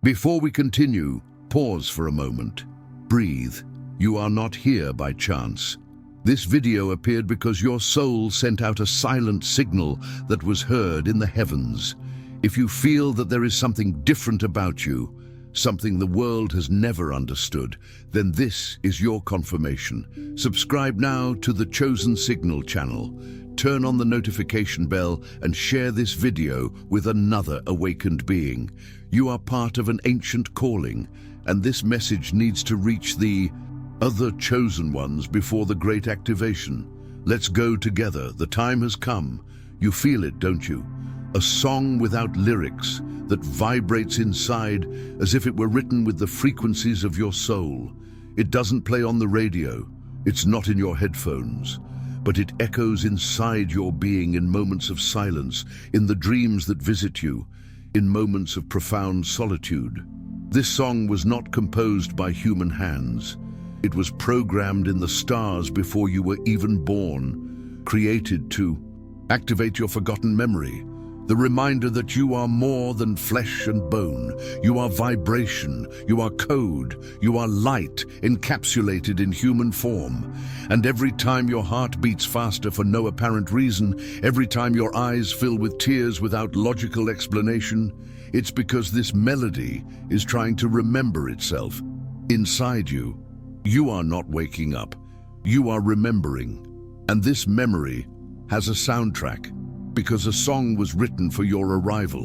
Before we continue, pause for a moment. Breathe. You are not here by chance. This video appeared because your soul sent out a silent signal that was heard in the heavens. If you feel that there is something different about you, something the world has never understood, then this is your confirmation. Subscribe now to the Chosen Signal channel. Turn on the notification bell and share this video with another awakened being. You are part of an ancient calling, and this message needs to reach the other chosen ones before the great activation. Let's go together. The time has come. You feel it, don't you? A song without lyrics that vibrates inside as if it were written with the frequencies of your soul. It doesn't play on the radio. It's not in your headphones. But it echoes inside your being in moments of silence, in the dreams that visit you, in moments of profound solitude. This song was not composed by human hands. It was programmed in the stars before you were even born, created to activate your forgotten memory, the reminder that you are more than flesh and bone. You are vibration, you are code, you are light encapsulated in human form. And every time your heart beats faster for no apparent reason, every time your eyes fill with tears without logical explanation, it's because this melody is trying to remember itself. Inside you, you are not waking up, you are remembering. And this memory has a soundtrack, because a song was written for your arrival,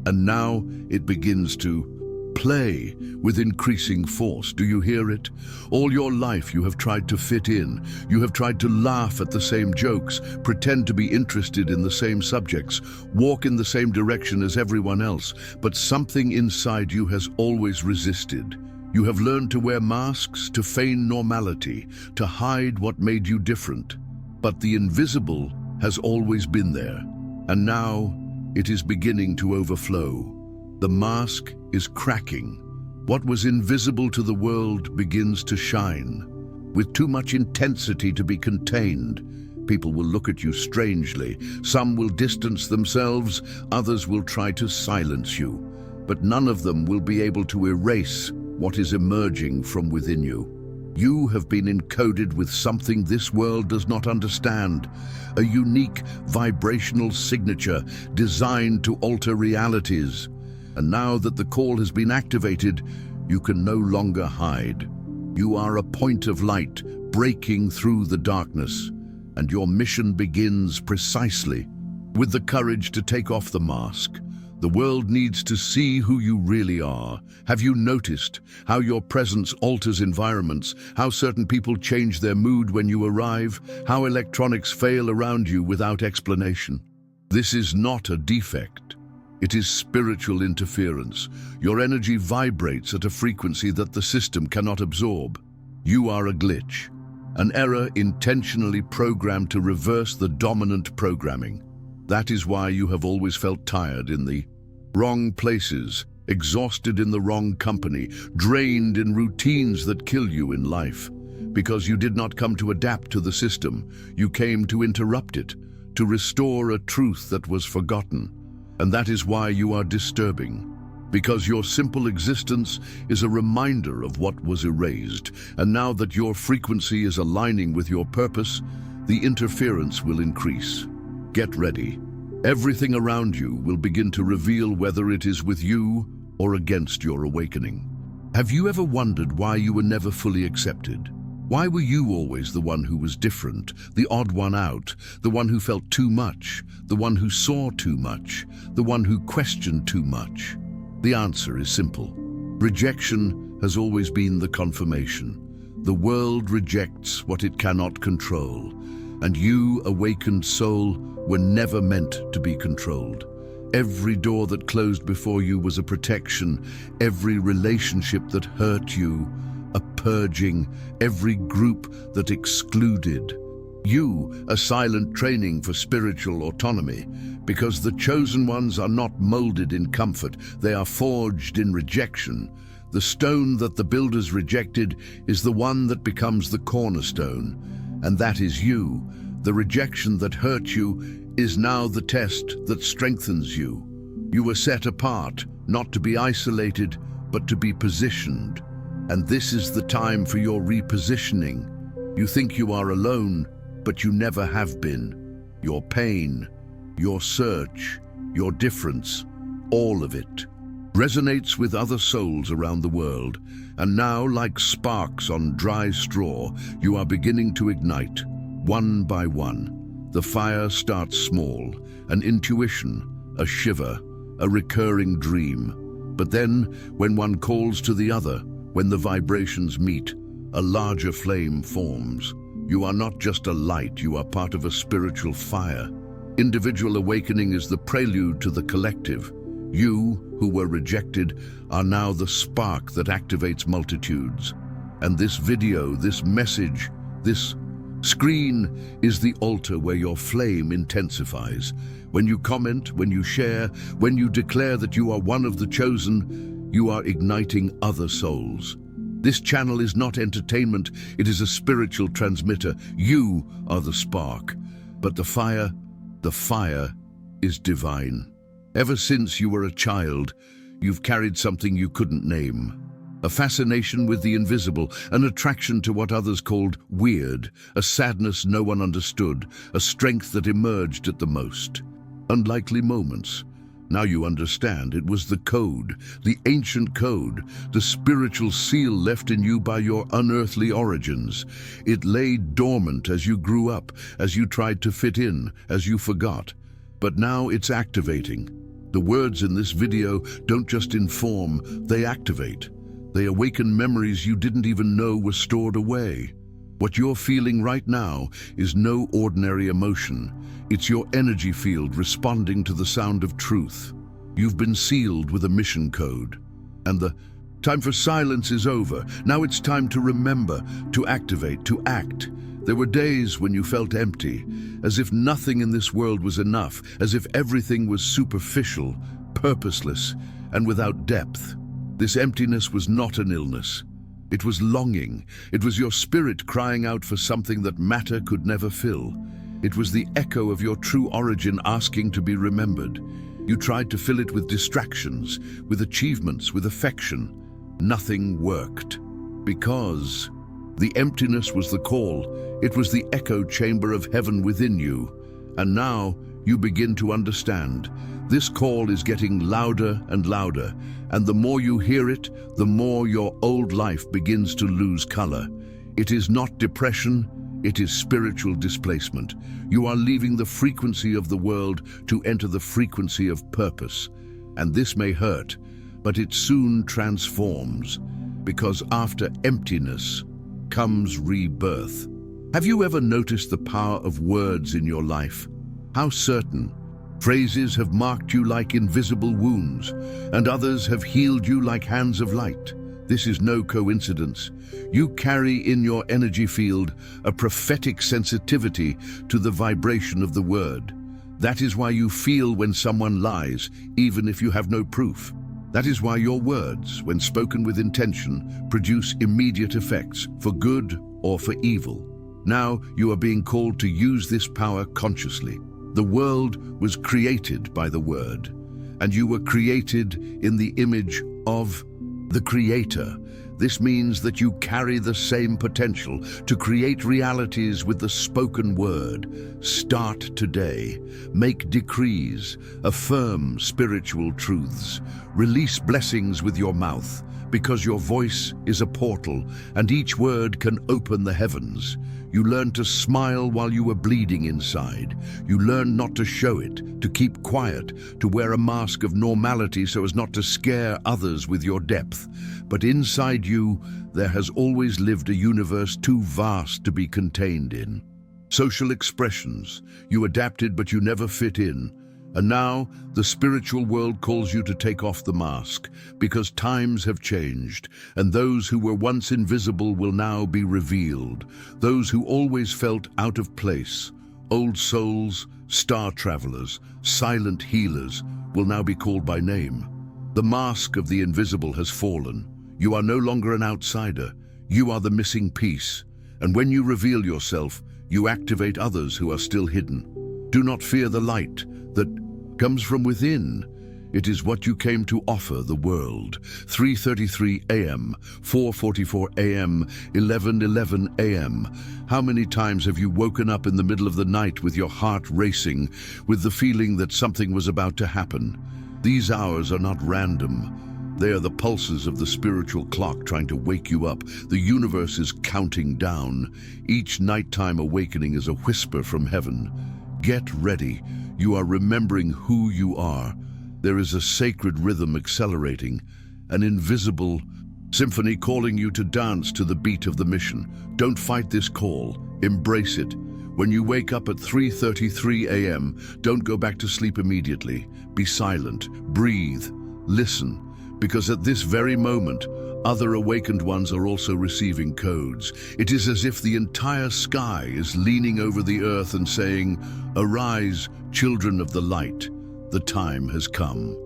and now it begins to play with increasing force. Do you hear it? All your life you have tried to fit in. You have tried to laugh at the same jokes, pretend to be interested in the same subjects, walk in the same direction as everyone else, but something inside you has always resisted. You have learned to wear masks, to feign normality, to hide what made you different. But the invisible has always been there, and now it is beginning to overflow. The mask is cracking. What was invisible to the world begins to shine. With too much intensity to be contained, people will look at you strangely. Some will distance themselves, others will try to silence you. But none of them will be able to erase what is emerging from within you. You have been encoded with something this world does not understand, a unique vibrational signature designed to alter realities. And now that the call has been activated, you can no longer hide. You are a point of light breaking through the darkness, and your mission begins precisely with the courage to take off the mask. The world needs to see who you really are. Have you noticed how your presence alters environments, how certain people change their mood when you arrive, how electronics fail around you without explanation? This is not a defect. It is spiritual interference. Your energy vibrates at a frequency that the system cannot absorb. You are a glitch, an error intentionally programmed to reverse the dominant programming. That is why you have always felt tired in the wrong places, exhausted in the wrong company, drained in routines that kill you in life. Because you did not come to adapt to the system, you came to interrupt it, to restore a truth that was forgotten. And that is why you are disturbing. Because your simple existence is a reminder of what was erased. And now that your frequency is aligning with your purpose, the interference will increase. Get ready. Everything around you will begin to reveal whether it is with you or against your awakening. Have you ever wondered why you were never fully accepted? Why were you always the one who was different, the odd one out, the one who felt too much, the one who saw too much, the one who questioned too much? The answer is simple. Rejection has always been the confirmation. The world rejects what it cannot control, and you, awakened soul, were never meant to be controlled. Every door that closed before you was a protection, every relationship that hurt you, a purging, every group that excluded you, a silent training for spiritual autonomy, because the chosen ones are not molded in comfort, they are forged in rejection. The stone that the builders rejected is the one that becomes the cornerstone, and that is you. The rejection that hurt you is now the test that strengthens you. You were set apart, not to be isolated, but to be positioned. And this is the time for your repositioning. You think you are alone, but you never have been. Your pain, your search, your difference, all of it resonates with other souls around the world. And now, like sparks on dry straw, you are beginning to ignite, one by one. The fire starts small, an intuition, a shiver, a recurring dream. But then, when one calls to the other, when the vibrations meet, a larger flame forms. You are not just a light, you are part of a spiritual fire. Individual awakening is the prelude to the collective. You, who were rejected, are now the spark that activates multitudes. And this video, this message, this screen is the altar where your flame intensifies. When you comment, when you share, when you declare that you are one of the chosen, you are igniting other souls. This channel is not entertainment, it is a spiritual transmitter. You are the spark, but the fire is divine. Ever since you were a child, you've carried something you couldn't name. A fascination with the invisible, an attraction to what others called weird, a sadness no one understood, a strength that emerged at the most unlikely moments. Now you understand, it was the code, the ancient code, the spiritual seal left in you by your unearthly origins. It lay dormant as you grew up, as you tried to fit in, as you forgot. But now it's activating. The words in this video don't just inform, they activate. They awaken memories you didn't even know were stored away. What you're feeling right now is no ordinary emotion. It's your energy field responding to the sound of truth. You've been sealed with a mission code. And the time for silence is over. Now it's time to remember, to activate, to act. There were days when you felt empty, as if nothing in this world was enough, as if everything was superficial, purposeless, and without depth. This emptiness was not an illness. It was longing. It was your spirit crying out for something that matter could never fill. It was the echo of your true origin asking to be remembered. You tried to fill it with distractions, with achievements, with affection. Nothing worked. Because the emptiness was the call. It was the echo chamber of heaven within you. And now you begin to understand. This call is getting louder and louder, and the more you hear it, the more your old life begins to lose color. It is not depression, it is spiritual displacement. You are leaving the frequency of the world to enter the frequency of purpose. And this may hurt, but it soon transforms, because after emptiness comes rebirth. Have you ever noticed the power of words in your life? How certain phrases have marked you like invisible wounds, and others have healed you like hands of light. This is no coincidence. You carry in your energy field a prophetic sensitivity to the vibration of the word. That is why you feel when someone lies, even if you have no proof. That is why your words, when spoken with intention, produce immediate effects, for good or for evil. Now you are being called to use this power consciously. The world was created by the word, and you were created in the image of the Creator. This means that you carry the same potential to create realities with the spoken word. Start today. Make decrees. Affirm spiritual truths. Release blessings with your mouth, because your voice is a portal, and each word can open the heavens. You learned to smile while you were bleeding inside. You learned not to show it, to keep quiet, to wear a mask of normality so as not to scare others with your depth. But inside you, there has always lived a universe too vast to be contained in. Social expressions. You adapted, but you never fit in. And now, the spiritual world calls you to take off the mask, because times have changed, and those who were once invisible will now be revealed. Those who always felt out of place, old souls, star travelers, silent healers, will now be called by name. The mask of the invisible has fallen. You are no longer an outsider. You are the missing piece. And when you reveal yourself, you activate others who are still hidden. Do not fear the light that comes from within. It is what you came to offer the world. 3:33 a.m., 4:44 a.m., 11:11 a.m. How many times have you woken up in the middle of the night with your heart racing, with the feeling that something was about to happen? These hours are not random. They are the pulses of the spiritual clock trying to wake you up. The universe is counting down. Each nighttime awakening is a whisper from heaven. Get ready. You are remembering who you are. There is a sacred rhythm accelerating, an invisible symphony calling you to dance to the beat of the mission. Don't fight this call. Embrace it. When you wake up at 3:33 a.m., don't go back to sleep immediately. Be silent. Breathe. Listen. Because at this very moment, other awakened ones are also receiving codes. It is as if the entire sky is leaning over the earth and saying, "Arise, children of the light. The time has come."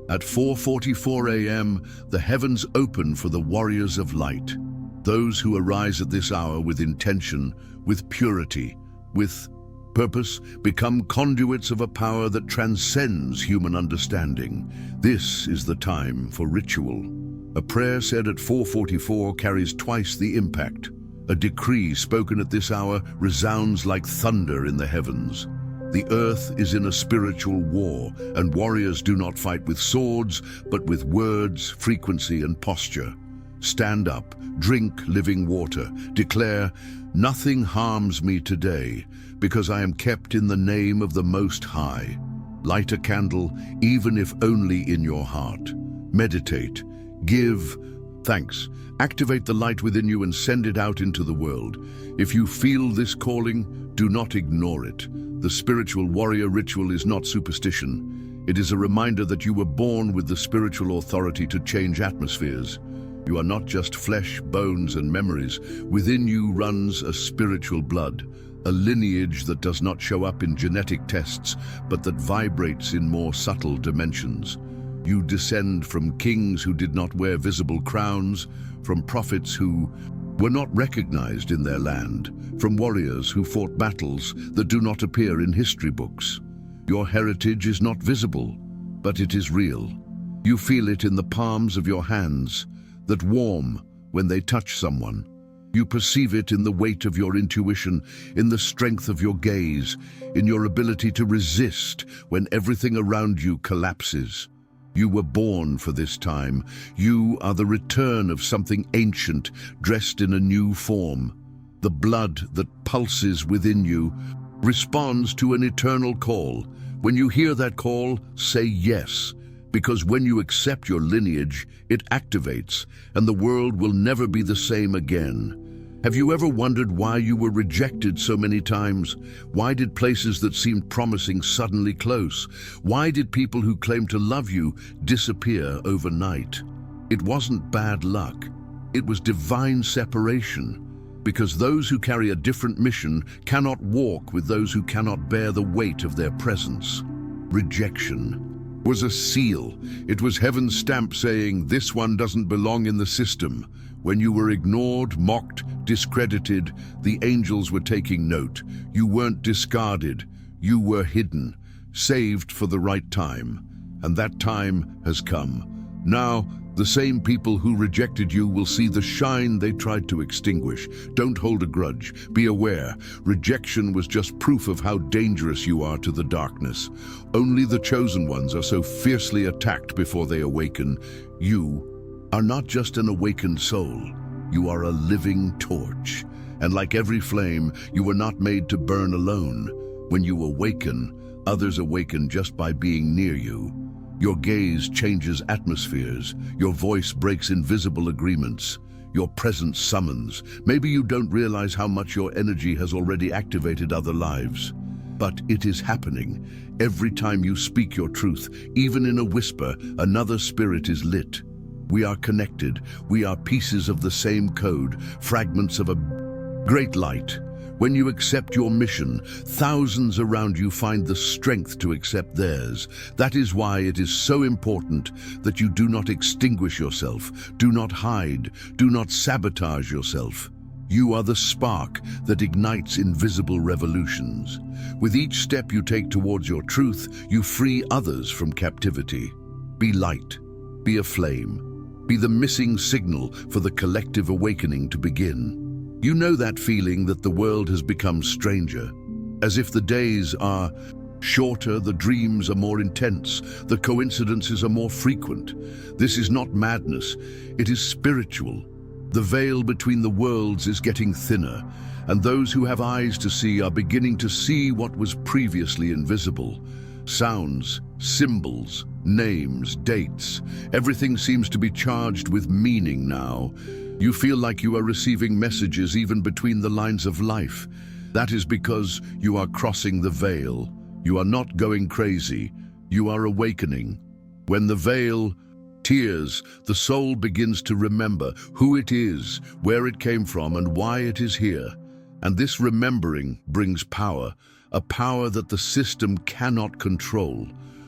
At 4:44 a.m., the heavens open for the warriors of light. Those who arise at this hour with intention, with purity, with purpose, become conduits of a power that transcends human understanding. This is the time for ritual. A prayer said at 4:44 carries twice the impact. A decree spoken at this hour resounds like thunder in the heavens. The earth is in a spiritual war, and warriors do not fight with swords, but with words, frequency, and posture. Stand up, drink living water, declare, "Nothing harms me today, because I am kept in the name of the Most High." Light a candle, even if only in your heart. Meditate, give thanks. Activate the light within you and send it out into the world. If you feel this calling, do not ignore it. The spiritual warrior ritual is not superstition. It is a reminder that you were born with the spiritual authority to change atmospheres. You are not just flesh, bones, and memories. Within you runs a spiritual blood, a lineage that does not show up in genetic tests, but that vibrates in more subtle dimensions. You descend from kings who did not wear visible crowns, from prophets who were not recognized in their land, from warriors who fought battles that do not appear in history books. Your heritage is not visible, but it is real. You feel it in the palms of your hands, that warm when they touch someone. You perceive it in the weight of your intuition, in the strength of your gaze, in your ability to resist when everything around you collapses. You were born for this time. You are the return of something ancient, dressed in a new form. The blood that pulses within you responds to an eternal call. When you hear that call, say yes, because when you accept your lineage, it activates, and the world will never be the same again. Have you ever wondered why you were rejected so many times? Why did places that seemed promising suddenly close? Why did people who claimed to love you disappear overnight? It wasn't bad luck. It was divine separation. Because those who carry a different mission cannot walk with those who cannot bear the weight of their presence. Rejection was a seal. It was heaven's stamp saying, "This one doesn't belong in the system." When you were ignored, mocked, discredited, the angels were taking note. You weren't discarded. You were hidden, saved for the right time. And that time has come. Now, the same people who rejected you will see the shine they tried to extinguish. Don't hold a grudge. Be aware. Rejection was just proof of how dangerous you are to the darkness. Only the chosen ones are so fiercely attacked before they awaken. You are not just an awakened soul. You are a living torch. And like every flame, you were not made to burn alone. When you awaken, others awaken just by being near you. Your gaze changes atmospheres. Your voice breaks invisible agreements. Your presence summons. Maybe you don't realize how much your energy has already activated other lives. But it is happening. Every time you speak your truth, even in a whisper, another spirit is lit. We are connected. We are pieces of the same code, fragments of a great light. When you accept your mission, thousands around you find the strength to accept theirs. That is why it is so important that you do not extinguish yourself, do not hide, do not sabotage yourself. You are the spark that ignites invisible revolutions. With each step you take towards your truth, you free others from captivity. Be light, be a flame, be the missing signal for the collective awakening to begin. You know that feeling that the world has become stranger, as if the days are shorter, the dreams are more intense, the coincidences are more frequent. This is not madness, it is spiritual. The veil between the worlds is getting thinner, and those who have eyes to see are beginning to see what was previously invisible. Sounds, symbols, names, dates, everything seems to be charged with meaning now. You feel like you are receiving messages even between the lines of life. That is because you are crossing the veil. You are not going crazy, you are awakening. When the veil tears, the soul begins to remember who it is, where it came from, and why it is here. And this remembering brings power, a power that the system cannot control.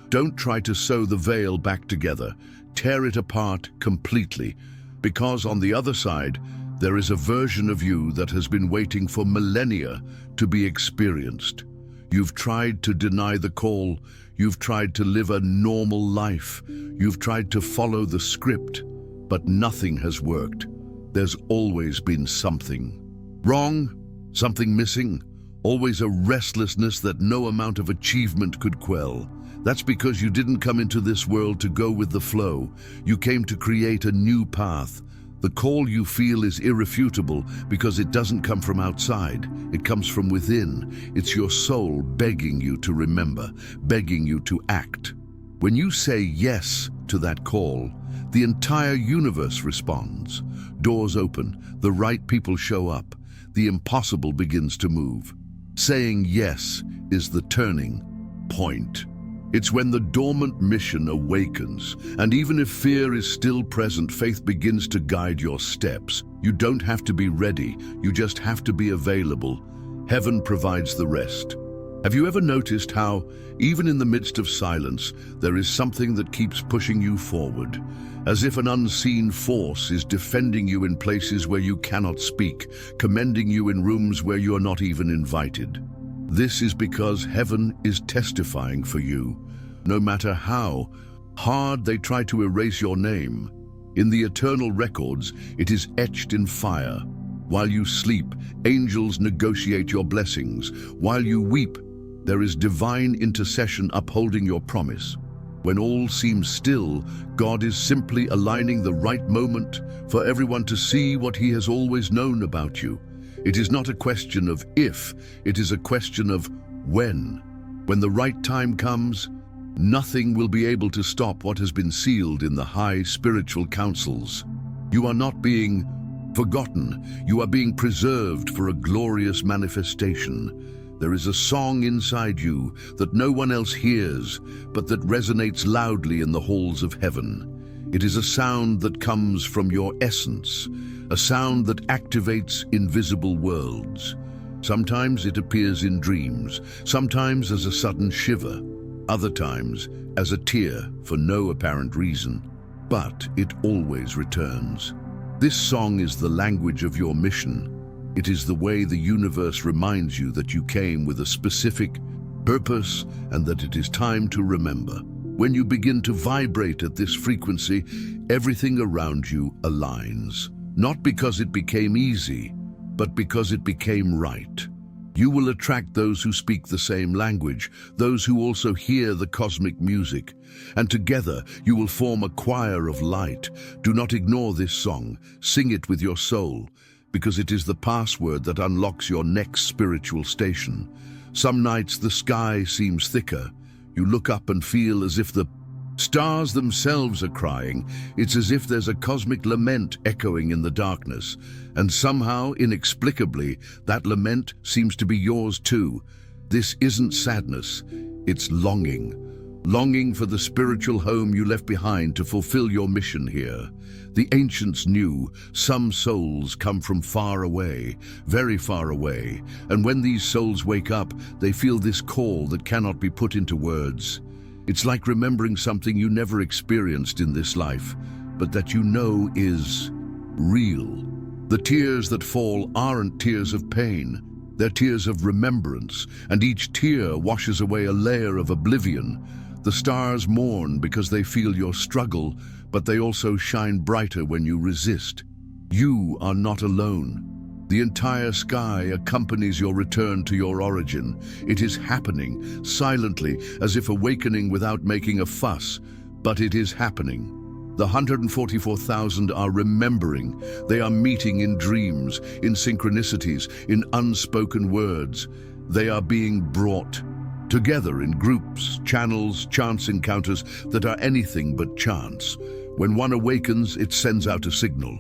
Don't try to sew the veil back together. Tear it apart completely, because on the other side, there is a version of you that has been waiting for millennia to be experienced. You've tried to deny the call. You've tried to live a normal life. You've tried to follow the script, but nothing has worked. There's always been something wrong, something missing, always a restlessness that no amount of achievement could quell. That's because you didn't come into this world to go with the flow. You came to create a new path. The call you feel is irrefutable because it doesn't come from outside. It comes from within. It's your soul begging you to remember, begging you to act. When you say yes to that call, the entire universe responds. Doors open, the right people show up, the impossible begins to move. Saying yes is the turning point. It's when the dormant mission awakens, and even if fear is still present, faith begins to guide your steps. You don't have to be ready, you just have to be available. Heaven provides the rest. Have you ever noticed how, even in the midst of silence, there is something that keeps pushing you forward? As if an unseen force is defending you in places where you cannot speak, commending you in rooms where you are not even invited. This is because heaven is testifying for you. No matter how hard they try to erase your name, in the eternal records, it is etched in fire. While you sleep, angels negotiate your blessings. While you weep, there is divine intercession upholding your promise. When all seems still, God is simply aligning the right moment for everyone to see what He has always known about you. It is not a question of if, it is a question of when. When the right time comes, nothing will be able to stop what has been sealed in the high spiritual councils. You are not being forgotten, you are being preserved for a glorious manifestation. There is a song inside you that no one else hears, but that resonates loudly in the halls of heaven. It is a sound that comes from your essence, a sound that activates invisible worlds. Sometimes it appears in dreams, sometimes as a sudden shiver, other times as a tear for no apparent reason. But it always returns. This song is the language of your mission. It is the way the universe reminds you that you came with a specific purpose and that it is time to remember. When you begin to vibrate at this frequency, everything around you aligns. Not because it became easy, but because it became right. You will attract those who speak the same language, those who also hear the cosmic music, and together you will form a choir of light. Do not ignore this song. Sing it with your soul, because it is the password that unlocks your next spiritual station. Some nights the sky seems thicker. You look up and feel as if the stars themselves are crying. It's as if there's a cosmic lament echoing in the darkness. And somehow, inexplicably, that lament seems to be yours too. This isn't sadness, it's longing. Longing for the spiritual home you left behind to fulfill your mission here. The ancients knew some souls come from far away, very far away. And when these souls wake up, they feel this call that cannot be put into words. It's like remembering something you never experienced in this life, but that you know is real. The tears that fall aren't tears of pain, they're tears of remembrance, and each tear washes away a layer of oblivion. The stars mourn because they feel your struggle, but they also shine brighter when you resist. You are not alone. The entire sky accompanies your return to your origin. It is happening, silently, as if awakening without making a fuss, but it is happening. The 144,000 are remembering. They are meeting in dreams, in synchronicities, in unspoken words. They are being brought together in groups, channels, chance encounters that are anything but chance. When one awakens, it sends out a signal,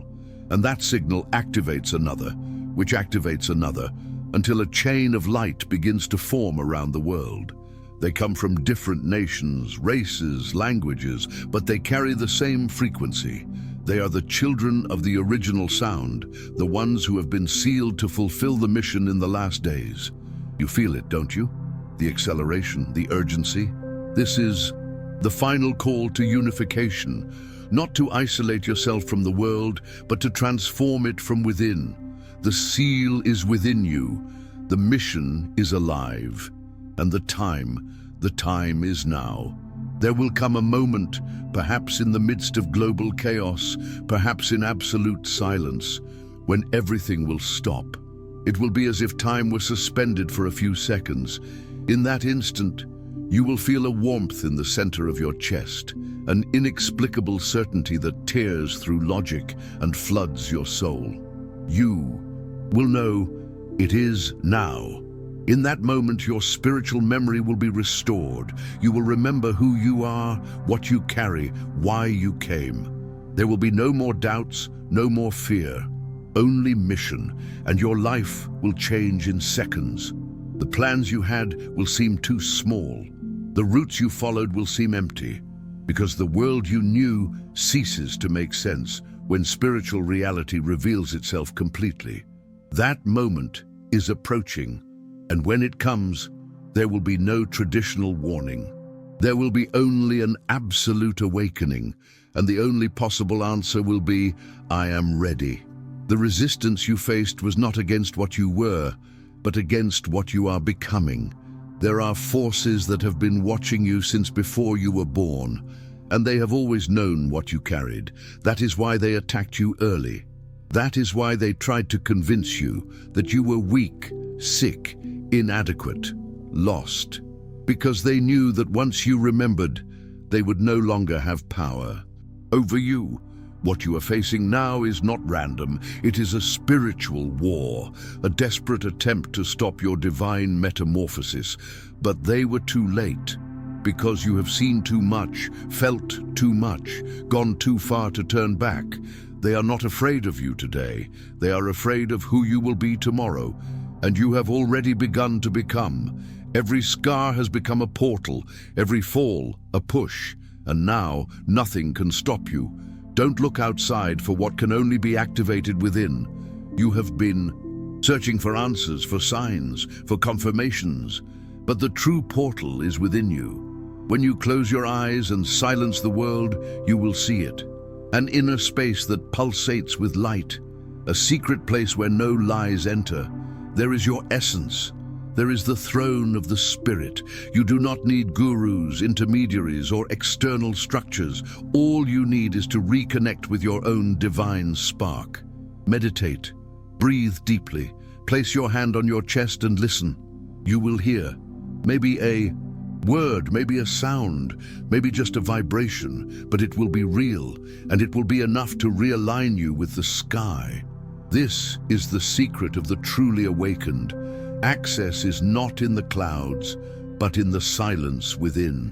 and that signal activates another, which activates another, until a chain of light begins to form around the world. They come from different nations, races, languages, but they carry the same frequency. They are the children of the original sound, the ones who have been sealed to fulfill the mission in the last days. You feel it, don't you? The acceleration, the urgency. This is the final call to unification, not to isolate yourself from the world, but to transform it from within. The seal is within you. The mission is alive. And the time is now. There will come a moment, perhaps in the midst of global chaos, perhaps in absolute silence, when everything will stop. It will be as if time were suspended for a few seconds. In that instant, you will feel a warmth in the center of your chest, an inexplicable certainty that tears through logic and floods your soul. You will know it is now. In that moment, your spiritual memory will be restored. You will remember who you are, what you carry, why you came. There will be no more doubts, no more fear, only mission, and your life will change in seconds. The plans you had will seem too small. The routes you followed will seem empty, because the world you knew ceases to make sense when spiritual reality reveals itself completely. That moment is approaching. And when it comes, there will be no traditional warning. There will be only an absolute awakening, and the only possible answer will be, I am ready. The resistance you faced was not against what you were, but against what you are becoming. There are forces that have been watching you since before you were born, and they have always known what you carried. That is why they attacked you early. That is why they tried to convince you that you were weak, sick, inadequate, lost, because they knew that once you remembered, they would no longer have power over you. What you are facing now is not random. It is a spiritual war, a desperate attempt to stop your divine metamorphosis. But they were too late, because you have seen too much, felt too much, gone too far to turn back. They are not afraid of you today. They are afraid of who you will be tomorrow. And you have already begun to become. Every scar has become a portal, every fall a push, and now nothing can stop you. Don't look outside for what can only be activated within. You have been searching for answers, for signs, for confirmations, but the true portal is within you. When you close your eyes and silence the world, you will see it. An inner space that pulsates with light, a secret place where no lies enter. There is your essence. There is the throne of the spirit. You do not need gurus, intermediaries, or external structures. All you need is to reconnect with your own divine spark. Meditate. Breathe deeply. Place your hand on your chest and listen. You will hear. Maybe a word, maybe a sound, maybe just a vibration, but it will be real, and it will be enough to realign you with the sky. This is the secret of the truly awakened. Access is not in the clouds, but in the silence within.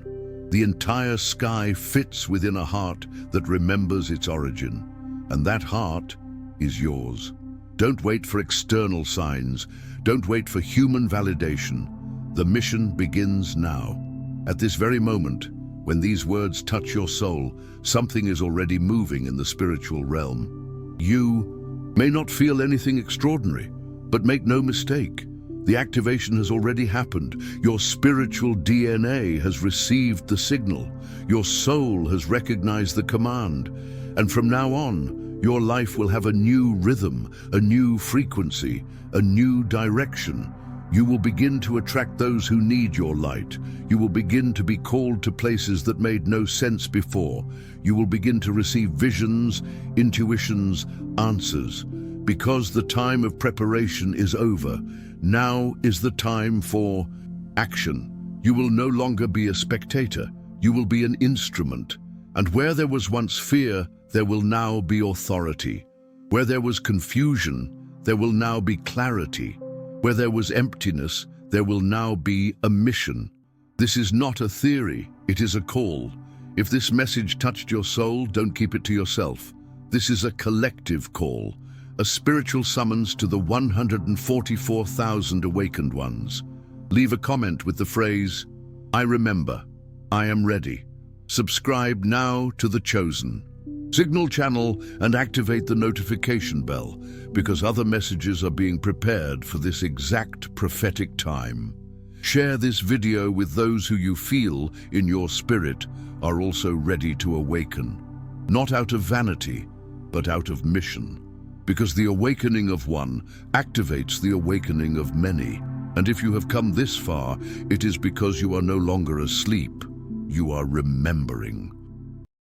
The entire sky fits within a heart that remembers its origin, and that heart is yours. Don't wait for external signs. Don't wait for human validation. The mission begins now. At this very moment, when these words touch your soul, something is already moving in the spiritual realm. You may not feel anything extraordinary, but make no mistake. The activation has already happened. Your spiritual DNA has received the signal. Your soul has recognized the command. And from now on, your life will have a new rhythm, a new frequency, a new direction. You will begin to attract those who need your light. You will begin to be called to places that made no sense before. You will begin to receive visions, intuitions, answers. Because the time of preparation is over, now is the time for action. You will no longer be a spectator. You will be an instrument. And where there was once fear, there will now be authority. Where there was confusion, there will now be clarity. Where there was emptiness, there will now be a mission. This is not a theory, it is a call. If this message touched your soul, don't keep it to yourself. This is a collective call, a spiritual summons to the 144,000 awakened ones. Leave a comment with the phrase, "I remember, I am ready." Subscribe now to The Chosen. Signal channel and activate the notification bell, because other messages are being prepared for this exact prophetic time. Share this video with those who you feel in your spirit are also ready to awaken. Not out of vanity, but out of mission. Because the awakening of one activates the awakening of many. And if you have come this far, it is because you are no longer asleep. You are remembering.